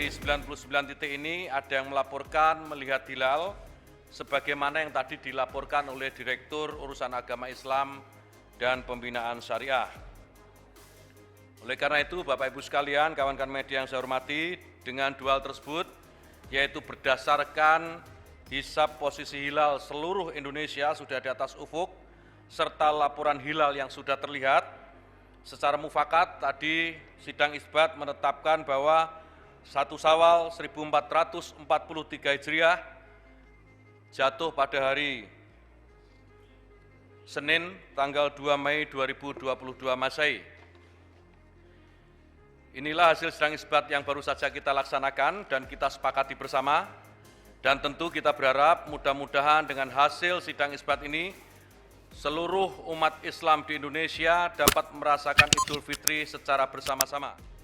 dari 99 titik ini ada yang melaporkan melihat hilal sebagaimana yang tadi dilaporkan oleh Direktur Urusan Agama Islam dan Pembinaan Syariah. Oleh karena itu, Bapak Ibu sekalian, kawan-kawan media yang saya hormati, dengan dua hal tersebut, yaitu berdasarkan hisab posisi hilal seluruh Indonesia sudah di atas ufuk, serta laporan hilal yang sudah terlihat, secara mufakat tadi sidang isbat menetapkan bahwa 1 Syawal 1443 Hijriah jatuh pada hari Senin tanggal 2 Mei 2022 Masehi. Inilah hasil sidang isbat yang baru saja kita laksanakan dan kita sepakati bersama, dan tentu kita berharap mudah-mudahan dengan hasil sidang isbat ini seluruh umat Islam di Indonesia dapat merasakan Idul Fitri secara bersama-sama.